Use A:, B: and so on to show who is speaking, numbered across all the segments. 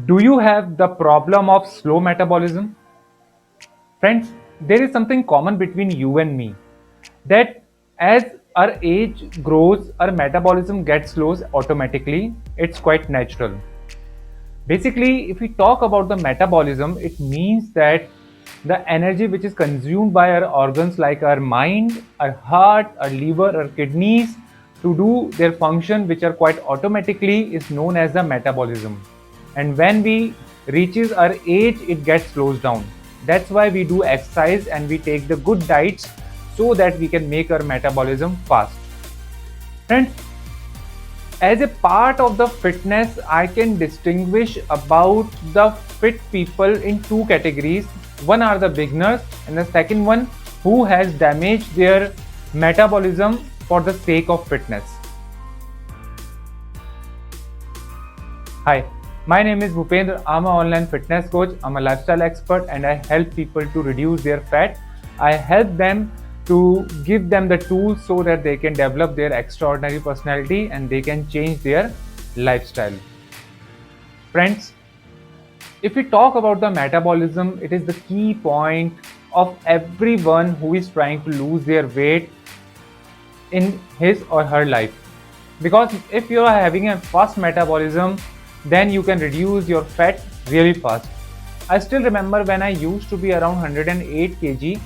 A: Do you have the problem of slow metabolism? Friends, there is something common between you and me that as our age grows, our metabolism gets slow automatically. It's quite natural. Basically, if we talk about the metabolism, it means that the energy which is consumed by our organs like our mind, our heart, our liver, our kidneys to do their function which are quite automatically is known as the metabolism. And when we reaches our age, it gets slows down. That's why we do exercise and we take the good diets so that we can make our metabolism fast. Friends, as a part of the fitness, I can distinguish about the fit people in two categories. One are the beginners and the second one who has damaged their metabolism for the sake of fitness. Hi, my name is Bhupendra. I'm an online fitness coach. I'm a lifestyle expert and I help people to reduce their fat. I help them to give them the tools so that they can develop their extraordinary personality and they can change their lifestyle. Friends, if we talk about the metabolism, it is the key point of everyone who is trying to lose their weight in his or her life. Because if you are having a fast metabolism, then you can reduce your fat really fast. I still remember when I used to be around 108 kg.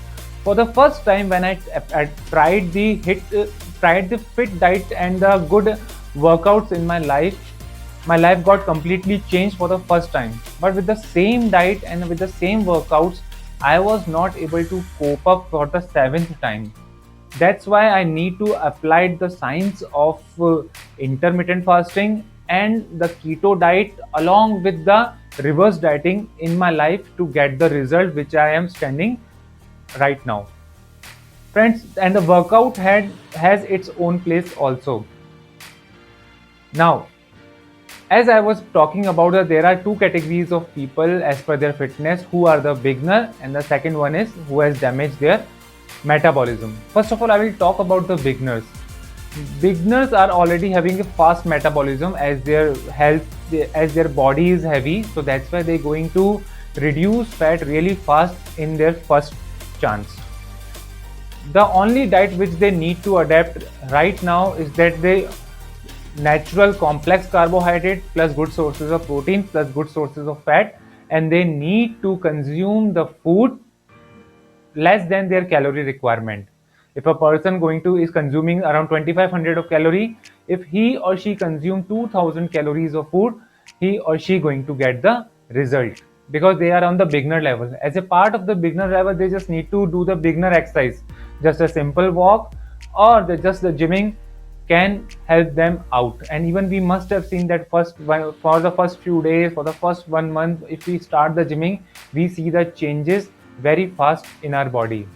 A: For the first time, when I tried the fit diet and the good workouts in my life got completely changed for the first time. But with the same diet and with the same workouts, I was not able to cope up for the seventh time. That's why I need to apply the science of intermittent fasting and the keto diet along with the reverse dieting in my life to get the result which I am standing right now. Friends, and the workout has its own place also. Now, as I was talking about, there are two categories of people as per their fitness who are the beginner, and the second one is who has damaged their metabolism. First of all, I will talk about the beginners. Beginners are already having a fast metabolism as their health, as their body is heavy, so that's why they're going to reduce fat really fast in their first chance. The only diet which they need to adapt right now is that they natural complex carbohydrate plus good sources of protein plus good sources of fat, and they need to consume the food less than their calorie requirement. If a person going to is consuming around 2500 of calorie, if he or she consume 2000 calories of food, he or she going to get the result because they are on the beginner level. As a part of the beginner level, they just need to do the beginner exercise, just a simple walk or just the gymming can help them out. And even we must have seen that for the first few days, for the first 1 month, if we start the gymming, we see the changes very fast in our body.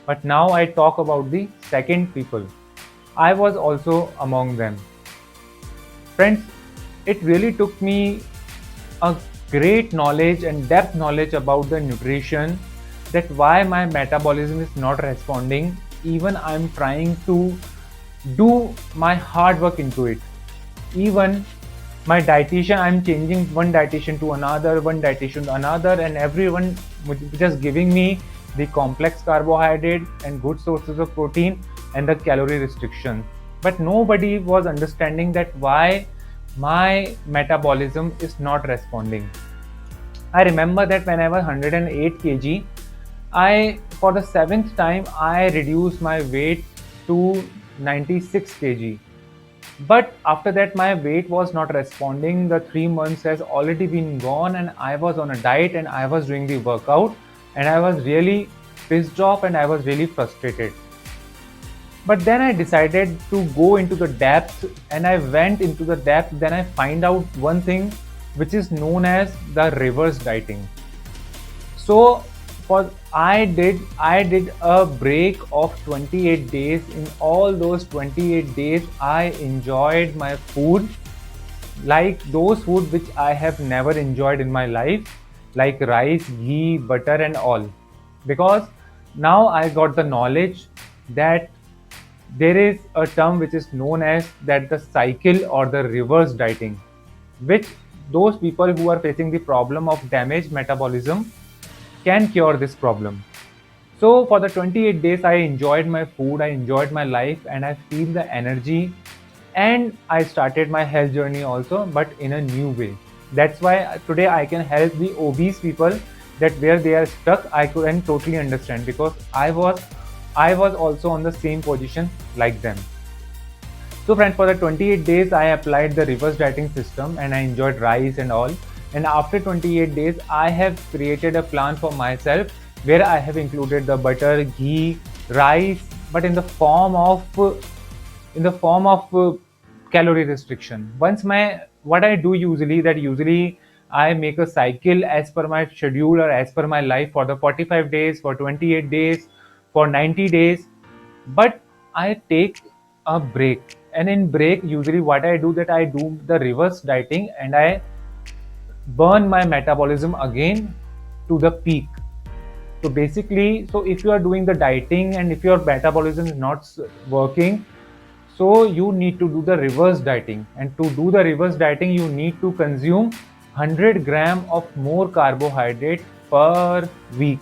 A: But now I talk about the second people. I was also among them. Friends, it really took me a great knowledge and depth knowledge about the nutrition, that why my metabolism is not responding even I'm trying to do my hard work into it. Even my dietitian, I'm changing one dietitian to another, one dietitian to another, and everyone just giving me the complex carbohydrate and good sources of protein and the calorie restriction. But nobody was understanding that why my metabolism is not responding. I remember that when I was 108 kg, I for the seventh time I reduced my weight to 96 kg. But after that, my weight was not responding. The 3 months has already been gone, and I was on a diet and I was doing the workout, and I was really pissed off and I was really frustrated. But then I decided to go into the depth, and I went into the depth. Then I find out one thing which is known as the reverse dieting. So for I did a break of 28 days. In all those 28 days, I enjoyed my food, like those food which I have never enjoyed in my life, like rice, ghee, butter, and all. Because now I got the knowledge that there is a term which is known as that the cycle or the reverse dieting, which those people who are facing the problem of damaged metabolism can cure this problem. So for the 28 days, I enjoyed my food, I enjoyed my life, and I feel the energy. And I started my health journey also, but in a new way. That's why today I can help the obese people, that where they are stuck, I couldn't totally understand, because I was also on the same position like them. So friends, for the 28 days, I applied the reverse dieting system and I enjoyed rice and all. And after 28 days, I have created a plan for myself where I have included the butter, ghee, rice, but in the form of calorie restriction. Once my what I do usually, that usually I make a cycle as per my schedule or as per my life for the 45 days, for 28 days, for 90 days, but I take a break. And in break, usually what I do, that I do the reverse dieting and I burn my metabolism again to the peak. So basically, so if you are doing the dieting and if your metabolism is not working, so you need to do the reverse dieting. And to do the reverse dieting, you need to consume 100 gram of more carbohydrate per week,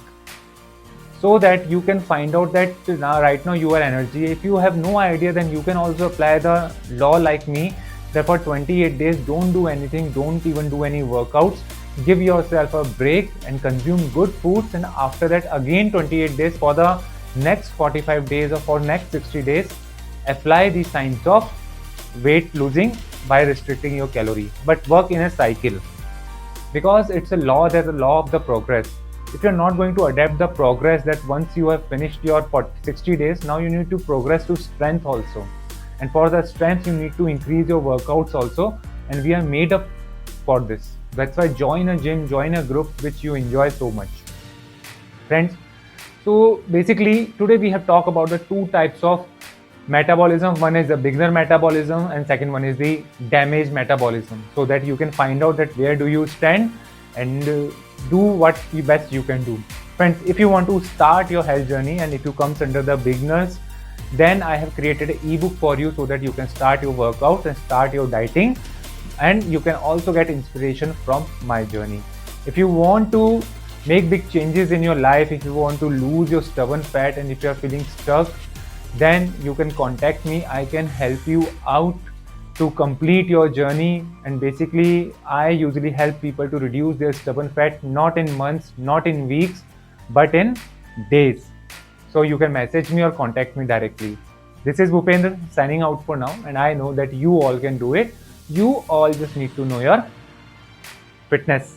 A: so that you can find out that now right now you are energy. If you have no idea, then you can also apply the law like me, that for 28 days don't do anything, don't even do any workouts, give yourself a break and consume good foods, and after that again 28 days, for the next 45 days or for next 60 days, apply the science of weight losing by restricting your calorie, but work in a cycle, because it's a law, there's a law of the progress. If you're not going to adapt the progress, that once you have finished your 60 days, now you need to progress to strength also, and for the strength you need to increase your workouts also, and we are made up for this. That's why join a gym, join a group which you enjoy so much, friends. So basically today we have talked about the two types of metabolism. One is the beginner metabolism and second one is the damaged metabolism, so that you can find out that where do you stand and do what the best you can do. Friends, if you want to start your health journey and if you comes under the beginners, then I have created an ebook for you, so that you can start your workouts and start your dieting, and you can also get inspiration from my journey. If you want to make big changes in your life, if you want to lose your stubborn fat, and if you are feeling stuck, then you can contact me. I can help you out to complete your journey. And basically, I usually help people to reduce their stubborn fat, not in months, not in weeks, but in days. So you can message me or contact me directly. This is Bhupendra signing out for now, and I know that you all can do it. You all just need to know your fitness.